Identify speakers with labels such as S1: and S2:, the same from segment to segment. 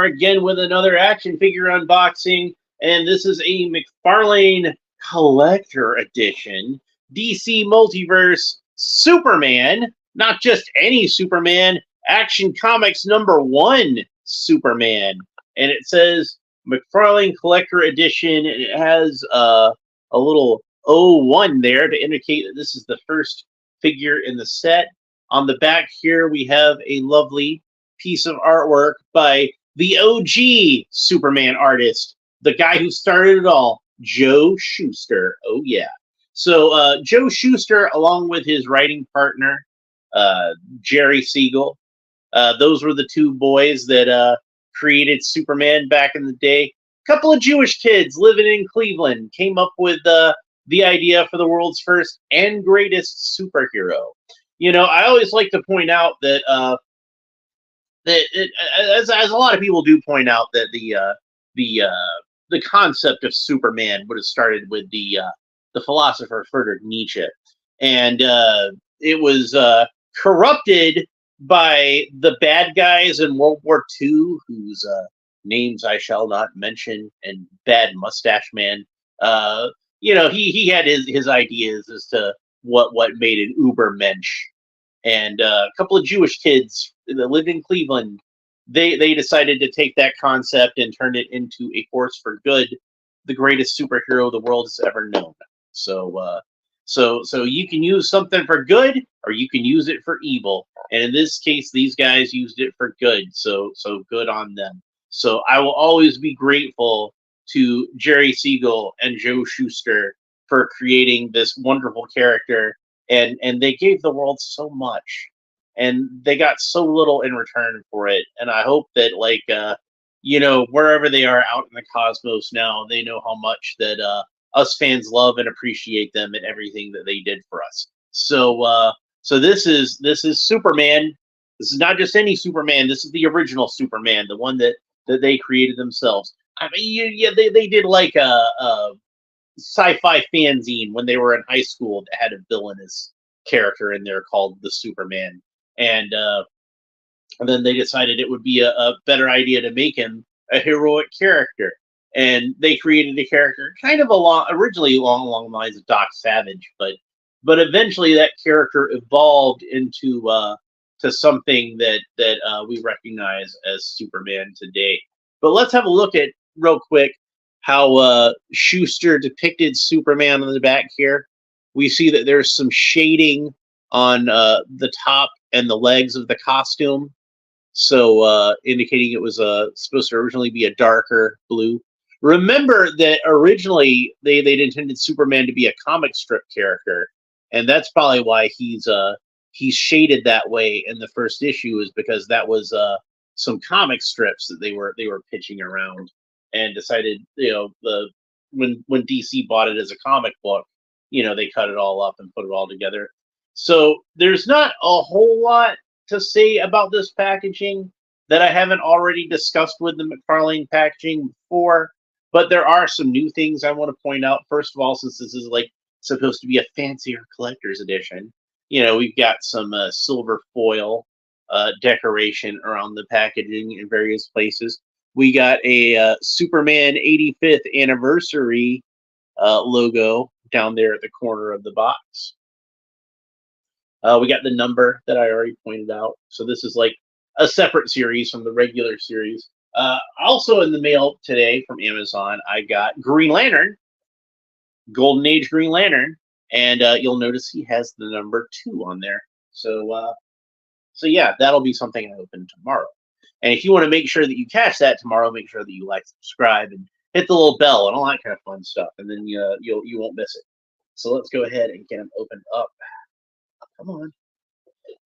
S1: again with another action figure unboxing, and this is a Mcfarlane Collector Edition DC Multiverse Superman. Not just any Superman, Action Comics #1 Superman. And it says Mcfarlane Collector Edition, and it has a little O1 there to indicate that this is the first figure in the set. On the back here, we have a lovely piece of artwork by the OG Superman artist, the guy who started it all, Joe Shuster. Oh, yeah. So Joe Shuster, along with his writing partner, Jerry Siegel, those were the two boys that created Superman back in the day. A couple of Jewish kids living in Cleveland came up with the idea for the world's first and greatest superhero. You know, I always like to point out that as a lot of people do point out, that the concept of Superman would have started with the philosopher Friedrich Nietzsche, and it was corrupted by the bad guys in World War II, whose names I shall not mention, and Bad Mustache Man. You know, he had his ideas as to what made an Ubermensch. And a couple of Jewish kids that lived in Cleveland, they decided to take that concept and turn it into a force for good, the greatest superhero the world has ever known. So so you can use something for good, or you can use it for evil. And in this case, these guys used it for good. So good on them. So I will always be grateful to Jerry Siegel and Joe Shuster for creating this wonderful character. And they gave the world so much, and they got so little in return for it. And I hope that, like, you know, wherever they are out in the cosmos now, they know how much that us fans love and appreciate them and everything that they did for us. So so this is Superman. This is not just any Superman. This is the original Superman, the one that they created themselves. I mean, yeah, they did like a sci-fi fanzine when they were in high school that had a villainous character in there called the Superman, and then they decided it would be a better idea to make him a heroic character, and they created a character kind of originally along the lines of Doc Savage, but eventually that character evolved into to something that we recognize as Superman today. But let's have a look at real quick how Schuster depicted Superman on the back here. We see that there's some shading on the top and the legs of the costume, so indicating it was supposed to originally be a darker blue. Remember that originally they'd intended Superman to be a comic strip character, and that's probably why he's shaded that way in the first issue, is because that was some comic strips that they were pitching around, and decided, you know, when DC bought it as a comic book, you know, they cut it all up and put it all together. So there's not a whole lot to say about this packaging that I haven't already discussed with the Mcfarlane packaging before, but there are some new things I want to point out. First of all, since this is like supposed to be a fancier collector's edition, you know, we've got some silver foil decoration around the packaging in various places. We got a Superman 85th anniversary logo down there at the corner of the box. We got the number that I already pointed out. So this is like a separate series from the regular series. Also in the mail today from Amazon, I got Green Lantern, Golden Age Green Lantern, and you'll notice he has the number 2 on there. So yeah, that'll be something I open tomorrow. And if you want to make sure that you catch that tomorrow, make sure that you like, subscribe, and hit the little bell and all that kind of fun stuff, and then you won't miss it. So let's go ahead and get them opened up. Come on.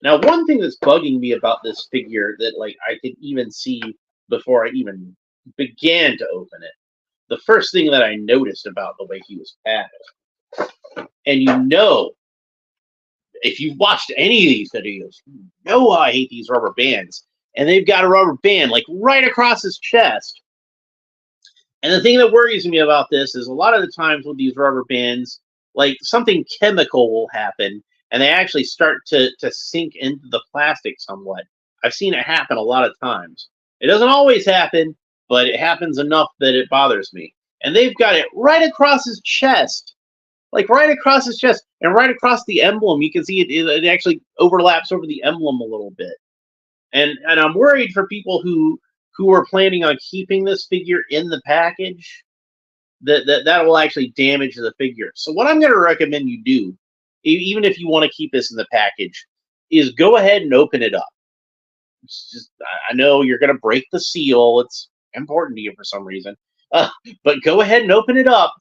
S1: Now, one thing that's bugging me about this figure that, like, I could even see before I even began to open it, the first thing that I noticed about the way he was packaged, and you know, if you've watched any of these videos, you know I hate these rubber bands. And they've got a rubber band like right across his chest. And the thing that worries me about this is a lot of the times with these rubber bands, like something chemical will happen and they actually start to sink into the plastic somewhat. I've seen it happen a lot of times. It doesn't always happen, but it happens enough that it bothers me. And they've got it right across his chest, like right across his chest, and right across the emblem. You can see it actually overlaps over the emblem a little bit. And I'm worried for people who are planning on keeping this figure in the package, that will actually damage the figure. So what I'm going to recommend you do, even if you want to keep this in the package, is go ahead and open it up. It's just, I know you're going to break the seal. It's important to you for some reason. But go ahead and open it up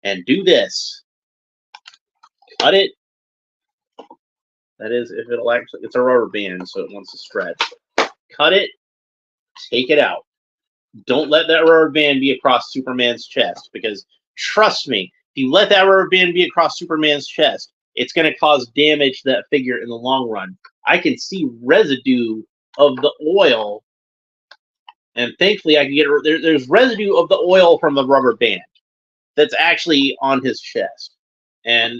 S1: and do this. Cut it. That is, if it'll actually, it's a rubber band, so it wants to stretch. Cut it. Take it out. Don't let that rubber band be across Superman's chest, because trust me, if you let that rubber band be across Superman's chest, it's going to cause damage to that figure in the long run. I can see residue of the oil, and thankfully I can get there's residue of the oil from the rubber band that's actually on his chest, and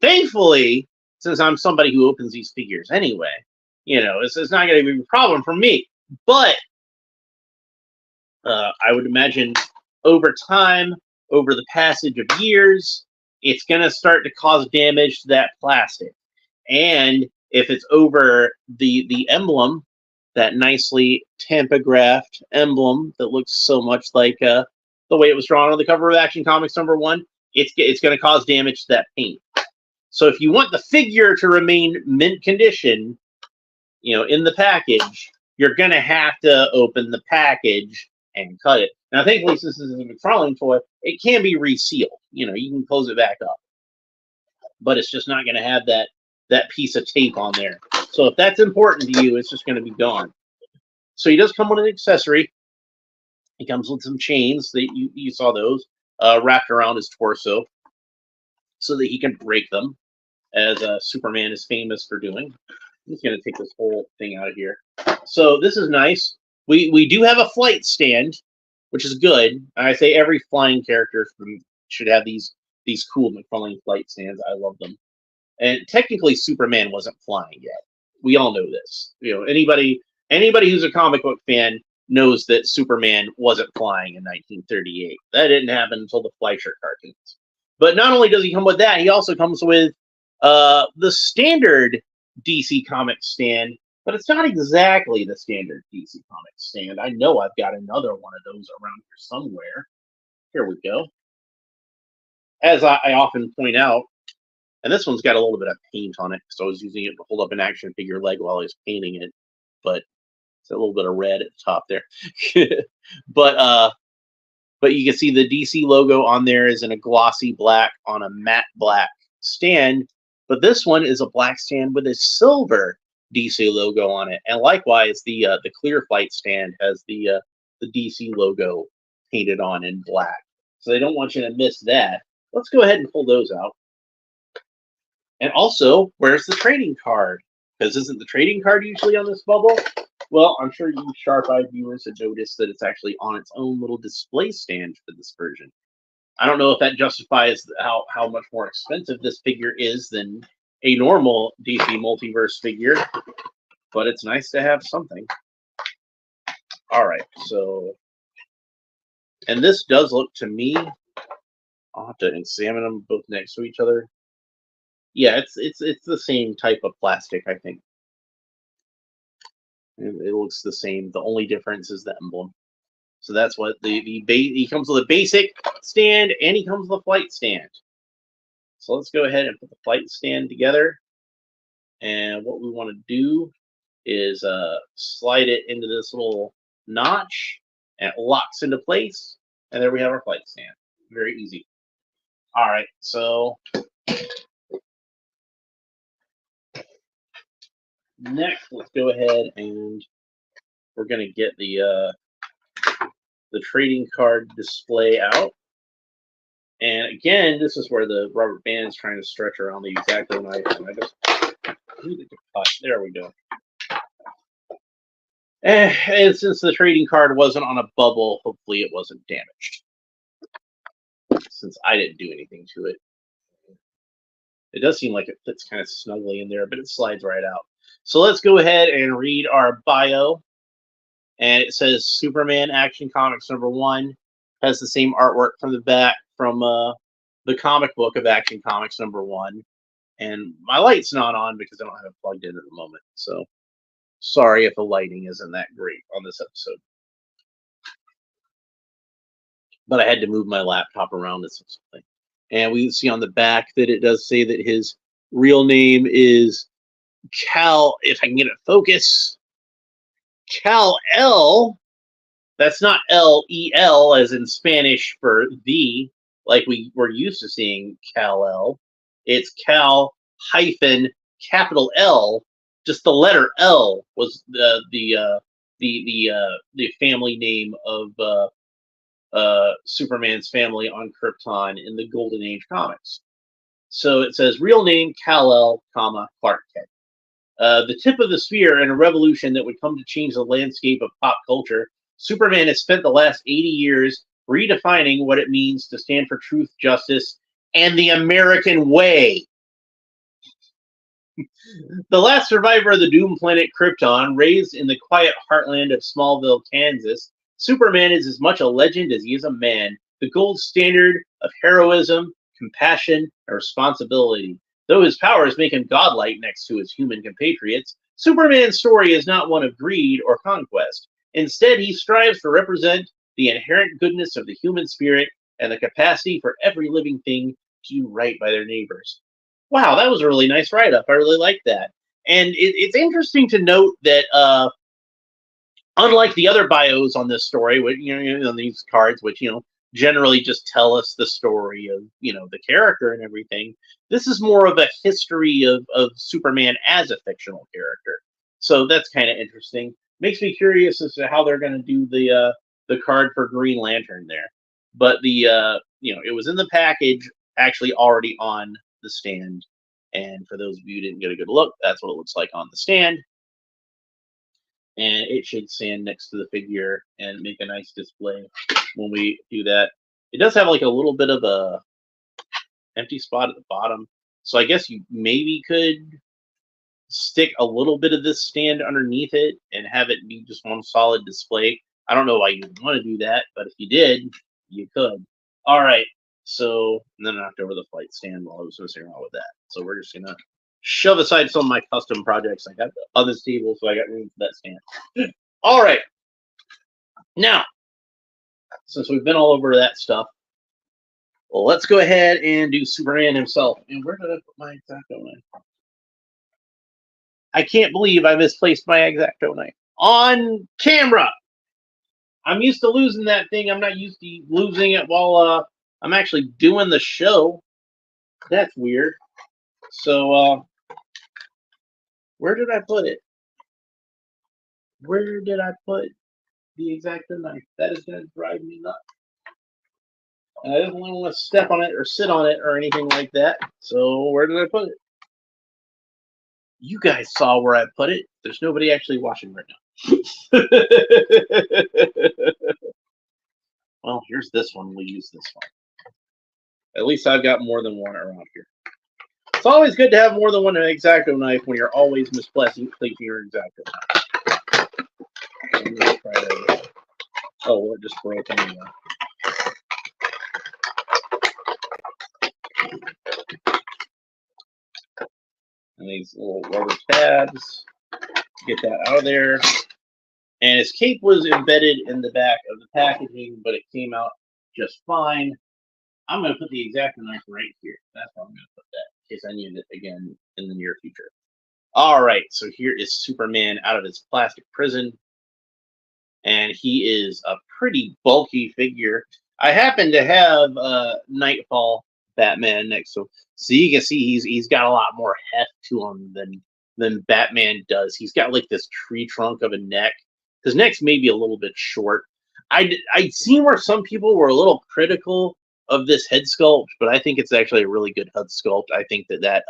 S1: thankfully, since I'm somebody who opens these figures anyway, it's not going to be a problem for me. But I would imagine over time, over the passage of years, it's going to start to cause damage to that plastic. And if it's over the emblem, that nicely tampographed emblem that looks so much like the way it was drawn on the cover of Action Comics #1, it's going to cause damage to that paint. So if you want the figure to remain mint condition, in the package, you're going to have to open the package and cut it. Now, thankfully, since this is a Mcfarlane toy, it can be resealed. You can close it back up, but it's just not going to have that piece of tape on there. So if that's important to you, it's just going to be gone. So he does come with an accessory. He comes with some chains that you saw those wrapped around his torso, so that he can break them, as Superman is famous for doing. I'm just going to take this whole thing out of here. So this is nice. We do have a flight stand, which is good. I say every flying character should have these cool Mcfarlane flight stands. I love them. And technically, Superman wasn't flying yet. We all know this. Anybody who's a comic book fan knows that Superman wasn't flying in 1938. That didn't happen until the Fleischer cartoons. But not only does he come with that, he also comes with the standard DC Comics stand, but it's not exactly the standard DC Comics stand. I know I've got another one of those around here somewhere. Here we go. As I often point out, and this one's got a little bit of paint on it, because I was using it to hold up an action figure leg while I was painting it, but it's a little bit of red at the top there. But you can see the DC logo on there is in a glossy black on a matte black stand, but this one is a black stand with a silver DC logo on it, and likewise the clear flight stand has the DC logo painted on in black. So they don't want you to miss that. Let's go ahead and pull those out. And also, where's the trading card? Because isn't the trading card usually on this bubble? Well, I'm sure you sharp-eyed viewers have noticed that it's actually on its own little display stand for this version. I don't know if that justifies how much more expensive this figure is than a normal DC Multiverse figure, but it's nice to have something. All right, so, and this does look to me, I'll have to examine them both next to each other. Yeah, it's the same type of plastic, I think. It looks the same. The only difference is the emblem. So that's what he comes with a basic stand, and he comes with a flight stand. So let's go ahead and put the flight stand together. And what we want to do is slide it into this little notch, and it locks into place. And there we have our flight stand. Very easy. All right, so next, let's go ahead and we're going to get the trading card display out. And again, this is where the rubber band is trying to stretch around the X-Acto knife. And I just need to cut. There we go. And since the trading card wasn't on a bubble, hopefully it wasn't damaged, since I didn't do anything to it. It does seem like it fits kind of snugly in there, but it slides right out. So let's go ahead and read our bio. and it says Superman Action Comics #1. Has the same artwork from the back from the comic book of Action Comics #1. And my light's not on because I don't have it plugged in at the moment. So sorry if the lighting isn't that great on this episode. But I had to move my laptop around and something. And we see on the back that it does say that his real name is Cal, if I can get it focus, Kal-El. That's not L-E-L as in Spanish for the, like we were used to seeing Kal-El. It's Cal hyphen capital L. Just the letter L was the family name of Superman's family on Krypton in the Golden Age comics. So it says real name Kal-El, Clark Kent. The tip of the spear in a revolution that would come to change the landscape of pop culture. Superman has spent the last 80 years redefining what it means to stand for truth, justice, and the American way. The last survivor of the doomed planet Krypton, raised in the quiet heartland of Smallville, Kansas, Superman is as much a legend as he is a man, the gold standard of heroism, compassion, and responsibility. Though his powers make him godlike next to his human compatriots, Superman's story is not one of greed or conquest. Instead, he strives to represent the inherent goodness of the human spirit and the capacity for every living thing to do right by their neighbors. Wow, that was a really nice write-up. I really like that. And it's interesting to note that unlike the other bios on this story, which, on these cards, which generally just tell us the story of the character and everything, this is more of a history of Superman as a fictional character. So that's kind of interesting. Makes me curious as to how they're going to do the card for Green Lantern there. But the it was in the package, actually already on the stand. And for those of you who didn't get a good look, that's what it looks like on the stand. And it should stand next to the figure and make a nice display when we do that. It does have like a little bit of a empty spot at the bottom. So I guess you maybe could stick a little bit of this stand underneath it and have it be just one solid display. I don't know why you would want to do that, but if you did, you could. All right. So, and then I knocked over the flight stand while I was messing around with that. So we're just going to shove aside some of my custom projects I got on this table, so I got room for that stand. All right. Now, since we've been all over that stuff, well, let's go ahead and do Superman himself. And where did I put my X-Acto knife? I can't believe I misplaced my X-Acto knife on camera. I'm used to losing that thing. I'm not used to losing it while I'm actually doing the show. That's weird. So, where did I put it? Where did I put the X-Acto knife? That is going to drive me nuts. And I didn't want to step on it or sit on it or anything like that. So, where did I put it? You guys saw where I put it. There's nobody actually watching right now. Well, here's this one. We'll use this one. At least I've got more than one around here. It's always good to have more than one X-Acto knife when you're always misplacing your X-Acto knife. I'm gonna try to, oh, well, it just broke anyway. And these little rubber tabs, get that out of there. And his cape was embedded in the back of the packaging, but it came out just fine. I'm going to put the X-Acto knife right here. That's where I'm going to put that, in case I need it again in the near future. All right, so here is Superman out of his plastic prison. And he is a pretty bulky figure. I happen to have Nightfall Batman next to him. So you can see he's got a lot more heft to him than Batman does. He's got like this tree trunk of a neck. His neck's maybe a little bit short. I'd seen where some people were a little critical of this head sculpt, but I think it's actually a really good head sculpt. I think that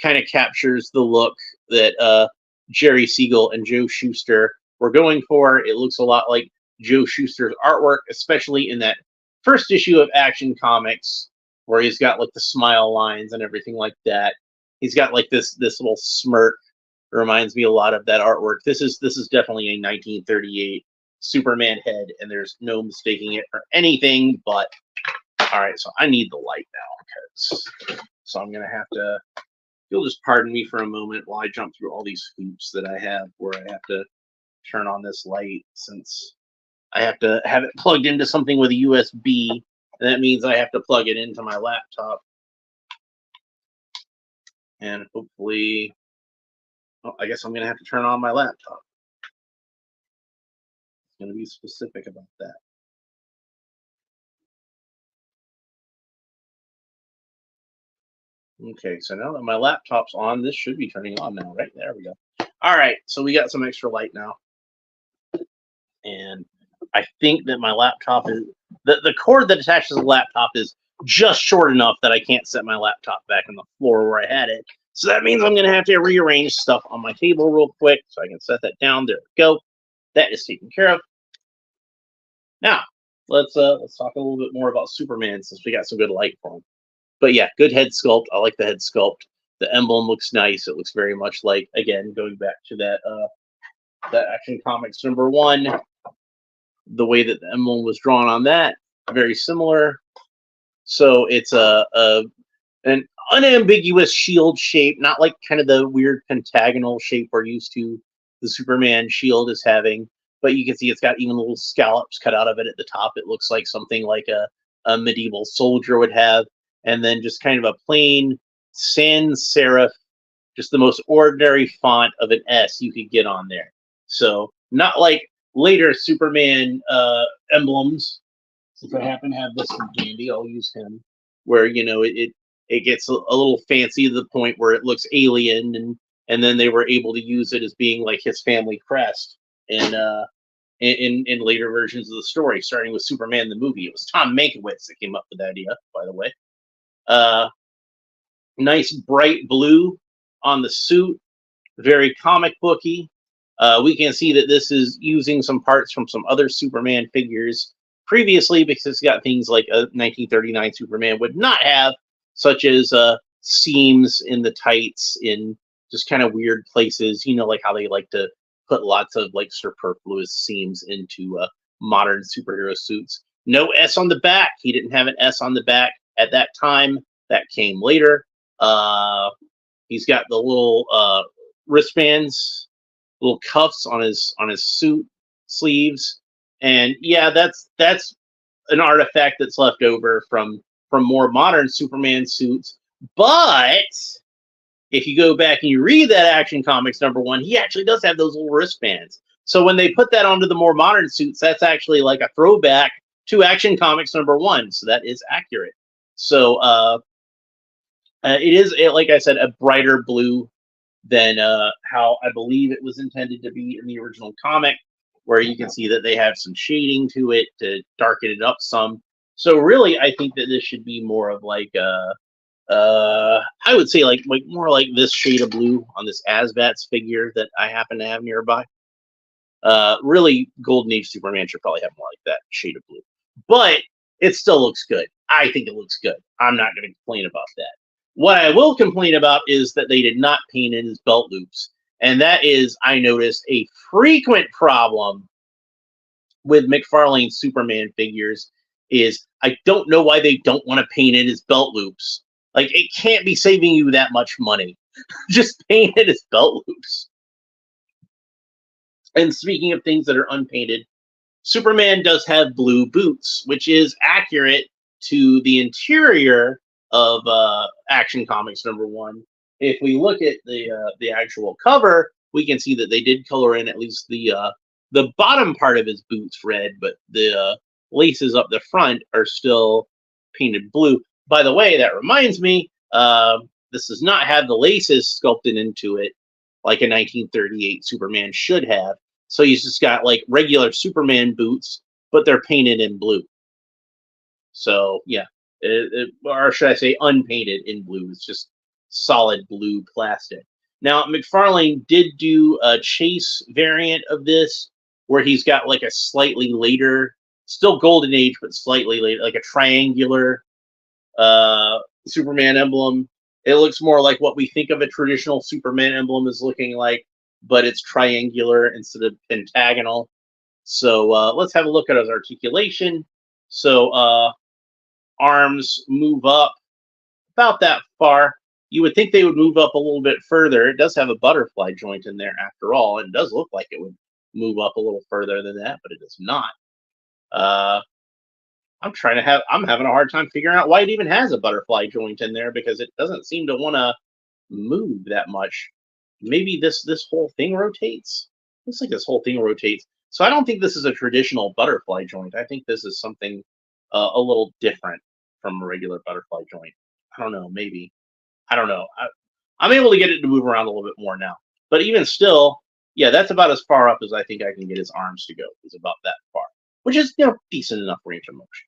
S1: kind of captures the look that Jerry Siegel and Joe Shuster were going for. It looks a lot like Joe Shuster's artwork, especially in that first issue of Action Comics, where he's got like the smile lines and everything like that. He's got like this little smirk reminds me a lot of that artwork. This is definitely a 1938 Superman head, and there's no mistaking it for anything. But all right, so I need the light now, so I'm gonna have to. You'll just pardon me for a moment while I jump through all these hoops that I have, where I have to turn on this light, since I have to have it plugged into something with a USB, and that means I have to plug it into my laptop. And hopefully, oh, I guess I'm going to have to turn on my laptop. I'm going to be specific about that. Okay, so now that my laptop's on, this should be turning on now, right? There we go. All right, so we got some extra light now. And I think that my laptop is, the cord that attaches the laptop is just short enough that I can't set my laptop back on the floor where I had it. So that means I'm going to have to rearrange stuff on my table real quick so I can set that down. There we go. That is taken care of. Now, let's talk a little bit more about Superman, since we got some good light for him. But yeah, good head sculpt. I like the head sculpt. The emblem looks nice. It looks very much like, again, going back to that that Action Comics #1. The way that the emblem was drawn on that, very similar. So it's an unambiguous shield shape, not like kind of the weird pentagonal shape we're used to the Superman shield is having. But you can see it's got even little scallops cut out of it at the top. It looks like something like a medieval soldier would have. And then just kind of a plain sans serif, just the most ordinary font of an S you could get on there. So not like later Superman emblems. Since I happen to have this one handy, I'll use him. Where, you know, it gets a little fancy to the point where it looks alien, and then they were able to use it as being like his family crest in later versions of the story, starting with Superman the movie. It was Tom Mankiewicz that came up with the idea, by the way. Nice bright blue on the suit, very comic booky. We can see that this is using some parts from some other Superman figures previously, because it's got things like a 1939 Superman would not have, such as seams in the tights in just kind of weird places. You know, like how they like to put lots of like superfluous seams into modern superhero suits. No S on the back. He didn't have an S on the back at that time. That came later. He's got the little wristbands, little cuffs on his suit sleeves, and yeah, that's an artifact that's left over from more modern Superman suits. But if you go back and you read that Action Comics #1, he actually does have those little wristbands. So when they put that onto the more modern suits, that's actually like a throwback to Action Comics #1. So that is accurate. So it is, like I said, a brighter blue than how I believe it was intended to be in the original comic, where you can see that they have some shading to it to darken it up some. So really, I think that this should be more of like I would say like more like this shade of blue on this Asbats figure that I happen to have nearby. Really, Golden Age Superman should probably have more like that shade of blue, but it still looks good. I think it looks good. I'm not going to complain about that. What I will complain about is that they did not paint in his belt loops. And that is, I noticed, a frequent problem with Mcfarlane Superman figures is I don't know why they don't want to paint in his belt loops. Like, it can't be saving you that much money. Just paint in his belt loops. And speaking of things that are unpainted, Superman does have blue boots, which is accurate to the interior of Action Comics #1. If we look at the actual cover, we can see that they did color in at least the bottom part of his boots red, but the laces up the front are still painted blue. By the way, that reminds me, this does not have the laces sculpted into it like a 1938 Superman should have. So he's just got like regular Superman boots, but they're painted in blue. So yeah. Or should I say unpainted in blue. It's just solid blue plastic. Now, Mcfarlane did do a chase variant of this where he's got like a slightly later, still Golden Age, but slightly later, like a triangular Superman emblem. It looks more like what we think of a traditional Superman emblem is looking like, but it's triangular instead of pentagonal. So let's have a look at his articulation. So arms move up about that far. You would think they would move up a little bit further. It does have a butterfly joint in there after all. It does look like it would move up a little further than that, but it does not. I'm having a hard time figuring out why it even has a butterfly joint in there because it doesn't seem to want to move that much. Maybe this whole thing rotates. Looks like this whole thing rotates. So I don't think this is a traditional butterfly joint. I think this is something a little different from a regular butterfly joint. I don't know. Maybe. I don't know. I'm able to get it to move around a little bit more now. But even still, yeah, that's about as far up as I think I can get his arms to go. Is about that far, which is decent enough range of motion.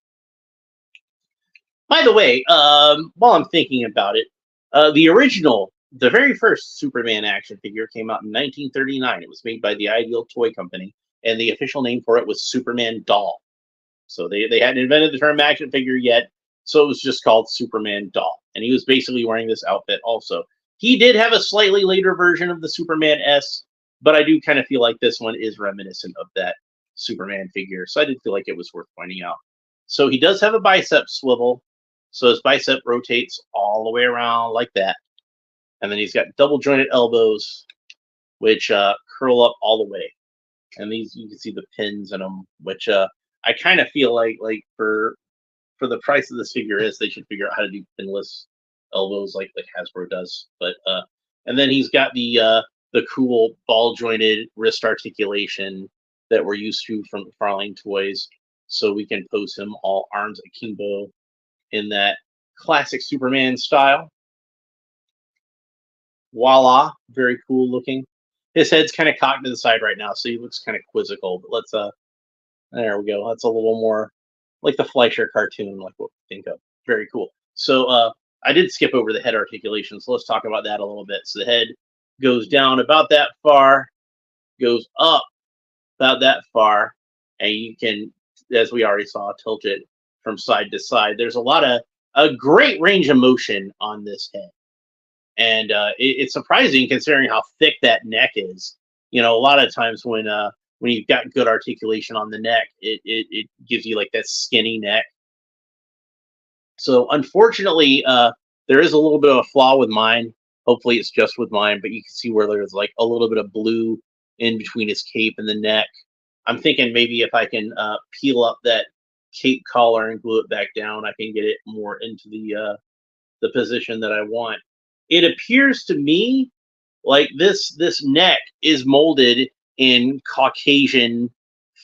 S1: By the way, while I'm thinking about it, the very first Superman action figure came out in 1939. It was made by the Ideal Toy Company, and the official name for it was Superman Doll. So they hadn't invented the term action figure yet, so it was just called Superman Doll. And he was basically wearing this outfit also. He did have a slightly later version of the Superman S, but I do kind of feel like this one is reminiscent of that Superman figure, so I did feel like it was worth pointing out. So he does have a bicep swivel, so his bicep rotates all the way around like that. And then he's got double jointed elbows, which curl up all the way. And these, you can see the pins in them, which I kind of feel like for the price of this figure is, they should figure out how to do pinless elbows like Hasbro does. But and then he's got the cool ball jointed wrist articulation that we're used to from Mcfarlane toys. So we can pose him all arms akimbo in that classic Superman style. Voila, very cool looking. His head's kind of cocked to the side right now, so he looks kind of quizzical. But let's there we go. That's a little more like the Fleischer cartoon, like what we think of. Very cool. So I did skip over the head articulation, so let's talk about that a little bit. So the head goes down about that far, goes up about that far, and you can, as we already saw, tilt it from side to side. There's a great range of motion on this head. And it's surprising considering how thick that neck is. You know, a lot of times when you've got good articulation on the neck, it gives you like that skinny neck. So unfortunately, there is a little bit of a flaw with mine. Hopefully it's just with mine, but you can see where there's like a little bit of blue in between his cape and the neck. I'm thinking maybe if I can peel up that cape collar and glue it back down, I can get it more into the position that I want. It appears to me like this neck is molded in Caucasian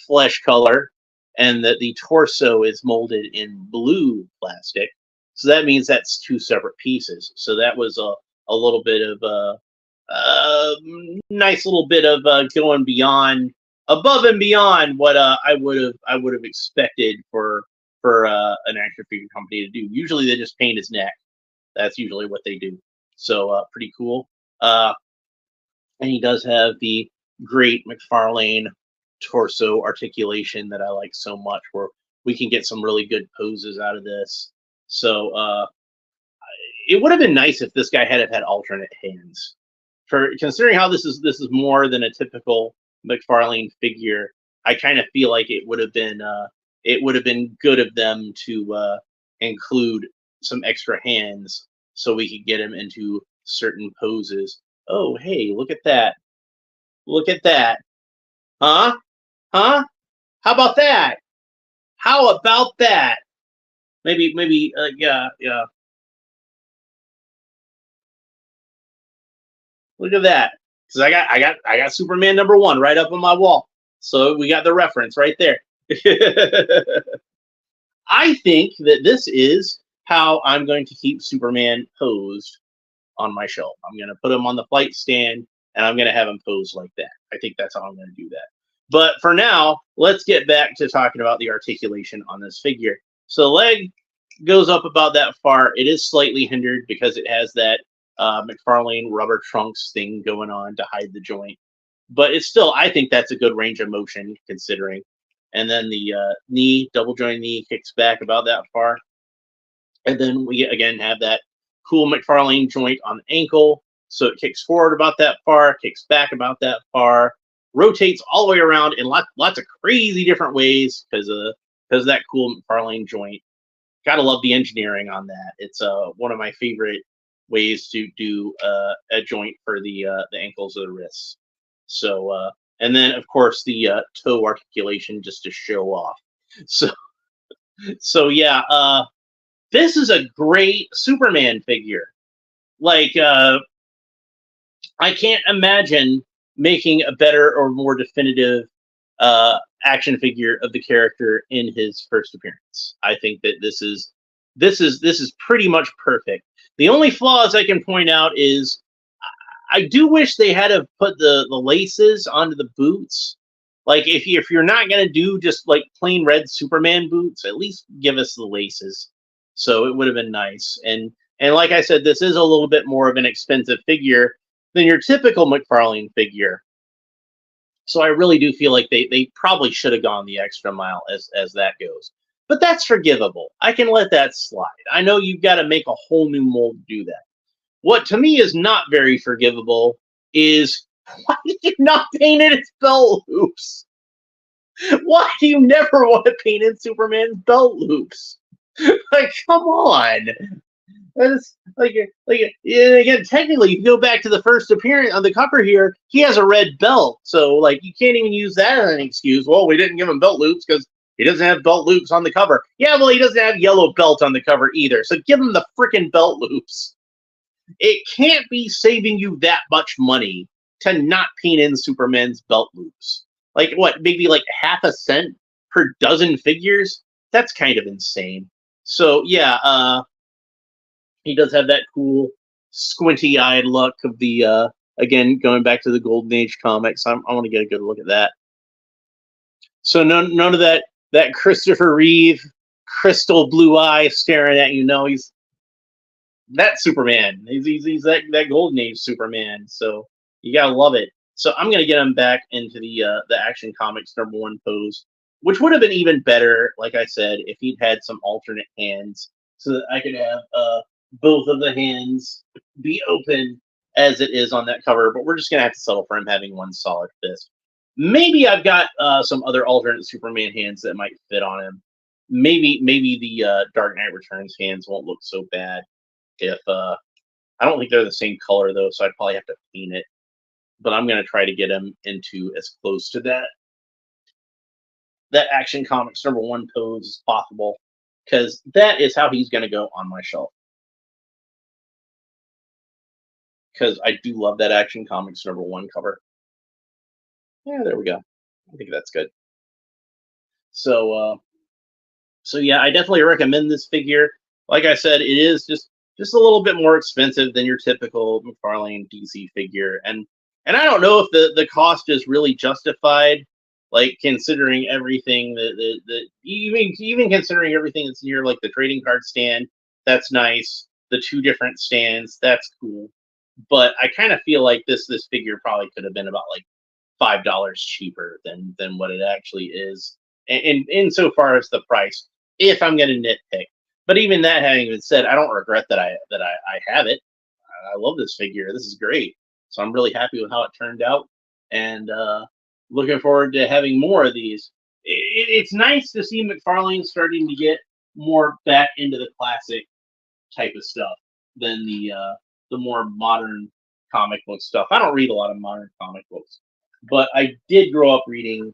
S1: flesh color, and that the torso is molded in blue plastic. So that means that's two separate pieces. So that was a little bit of a nice little bit of going beyond, above and beyond what I would have expected for an action figure company to do. Usually they just paint his neck. That's usually what they do. So pretty cool. And he does have the great Mcfarlane torso articulation that I like so much, where we can get some really good poses out of this. So it would have been nice if this guy had alternate hands. For considering how this is more than a typical Mcfarlane figure, I kind of feel like it would have been good of them to include some extra hands, so we could get him into certain poses. Oh, hey, look at that. Look at that. Huh? Huh? How about that? How about that? Maybe, yeah. Look at that. Because I got Superman #1 right up on my wall. So we got the reference right there. I think that this is how I'm going to keep Superman posed on my shelf. I'm going to put him on the flight stand, and I'm going to have him posed like that. I think that's how I'm going to do that. But for now, let's get back to talking about the articulation on this figure. So the leg goes up about that far. It is slightly hindered because it has that Mcfarlane rubber trunks thing going on to hide the joint. But it's still, I think that's a good range of motion considering. And then the knee, double joint knee, kicks back about that far. And then we again have that cool Mcfarlane joint on the ankle, so it kicks forward about that far, kicks back about that far, rotates all the way around in lots of crazy different ways because of that cool Mcfarlane joint. Gotta love the engineering on that. It's one of my favorite ways to do a joint for the ankles or the wrists. So and then of course the toe articulation just to show off. So yeah, this is a great Superman figure. Like I can't imagine making a better or more definitive action figure of the character in his first appearance. I think that this is pretty much perfect. The only flaws I can point out is I do wish they had to put the laces onto the boots. Like if you're not gonna do just like plain red Superman boots, at least give us the laces. So it would have been nice. And like I said, this is a little bit more of an expensive figure than your typical Mcfarlane figure. So I really do feel like they probably should have gone the extra mile as that goes. But that's forgivable. I can let that slide. I know you've got to make a whole new mold to do that. What to me is not very forgivable is why did you not paint it as belt loops? Why do you never want to paint in Superman's belt loops? Like, come on. That's like again, technically, if you go back to the first appearance on the cover here, he has a red belt. So, like, you can't even use that as an excuse. Well, we didn't give him belt loops because he doesn't have belt loops on the cover. Yeah, well, he doesn't have yellow belt on the cover either. So give him the freaking belt loops. It can't be saving you that much money to not paint in Superman's belt loops. Like, what, maybe like half a cent per dozen figures? That's kind of insane. So, yeah, he does have that cool squinty-eyed look of the, again, going back to the Golden Age comics. I want to get a good look at that. So none of that Christopher Reeve crystal blue eye staring at you. No, he's that Superman. He's that Golden Age Superman. So you gotta love it. So I'm gonna get him back into the Action Comics #1 pose, which would have been even better, like I said, if he'd had some alternate hands, so that I could have both of the hands be open as it is on that cover. But we're just gonna have to settle for him having one solid fist. Maybe I've got some other alternate Superman hands that might fit on him. Maybe the Dark Knight Returns hands won't look so bad. If I don't think they're the same color though, so I'd probably have to paint it. But I'm gonna try to get him into as close to that Action Comics #1 pose as possible, because that is how he's gonna go on my shelf. Because I do love that Action Comics #1 cover. Yeah, there we go. I think that's good. So yeah, I definitely recommend this figure. Like I said, it is just a little bit more expensive than your typical Mcfarlane DC figure, and I don't know if the cost is really justified, like considering everything that even considering everything that's near, like the trading card stand. That's nice. The 2 different stands, that's cool. But I kind of feel like this figure probably could have been about like $5 cheaper than what it actually is, and insofar as the price, if I'm going to nitpick. But even that having been said, I don't regret that I have it. I love this figure. This is great. So I'm really happy with how it turned out, and looking forward to having more of these. It's nice to see Mcfarlane starting to get more back into the classic type of stuff than the more modern comic book stuff. I don't read a lot of modern comic books, but I did grow up reading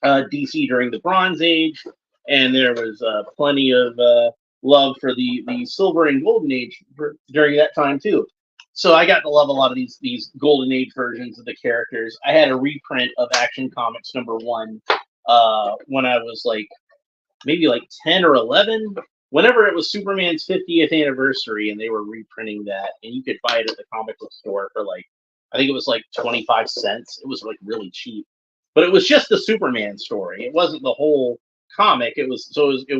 S1: DC during the Bronze Age, and there was plenty of love for the Silver and Golden Age during that time too. So I got to love a lot of these Golden Age versions of the characters. I had a reprint of Action Comics #1 when I was like maybe like 10 or 11. Whenever it was Superman's 50th anniversary, and they were reprinting that, and you could buy it at the comic book store for like, I think it was like 25 cents. It was like really cheap, but it was just the Superman story. It wasn't the whole comic. It was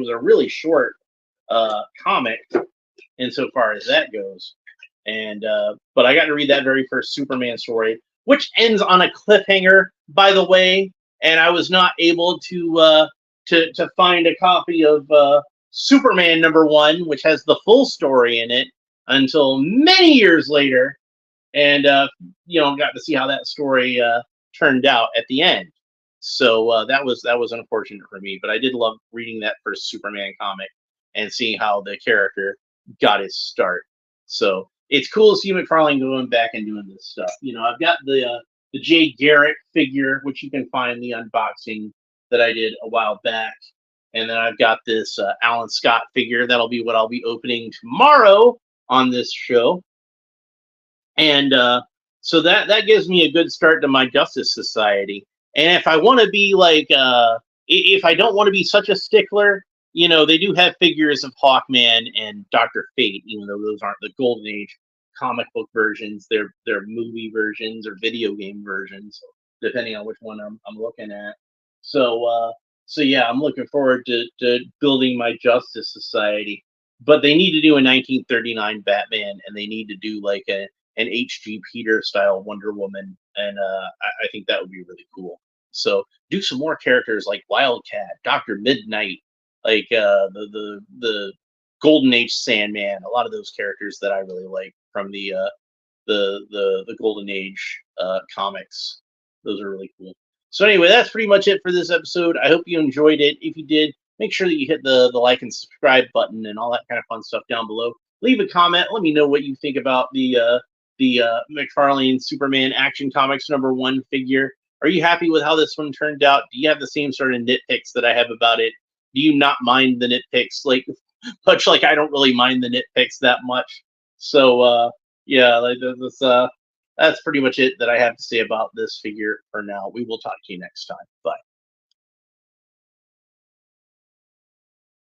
S1: a really short comic insofar as that goes. And but I got to read that very first Superman story, which ends on a cliffhanger, by the way. And I was not able to find a copy of Superman #1, which has the full story in it. until many years later, and got to see how that story turned out at the end. So that was unfortunate for me, but I did love reading that first Superman comic and seeing how the character got his start. So it's cool to see McFarlane going back and doing this stuff. I've got the Jay Garrick figure, which you can find the unboxing that I did a while back, and then I've got this Alan Scott figure. That'll be what I'll be opening tomorrow on this show. And so that gives me a good start to my Justice Society. And if I want to be like, if I don't want to be such a stickler, they do have figures of Hawkman and Dr. Fate, even though those aren't the Golden Age comic book versions. They're movie versions or video game versions, depending on which one I'm looking at. So yeah, I'm looking forward to building my Justice Society. But they need to do a 1939 Batman, and they need to do like an H.G. Peter style Wonder Woman, and I think that would be really cool. So do some more characters like Wildcat, Dr. Midnight, like the Golden Age Sandman. A lot of those characters that I really like from the Golden Age comics. Those are really cool. So anyway, that's pretty much it for this episode. I hope you enjoyed it. If you did, make sure that you hit the like and subscribe button and all that kind of fun stuff down below. Leave a comment. Let me know what you think about the McFarlane Superman Action Comics #1 figure. Are you happy with how this one turned out? Do you have the same sort of nitpicks that I have about it? Do you not mind the nitpicks? Like, much like I don't really mind the nitpicks that much. So yeah, like that's pretty much it that I have to say about this figure for now. We will talk to you next time. Bye.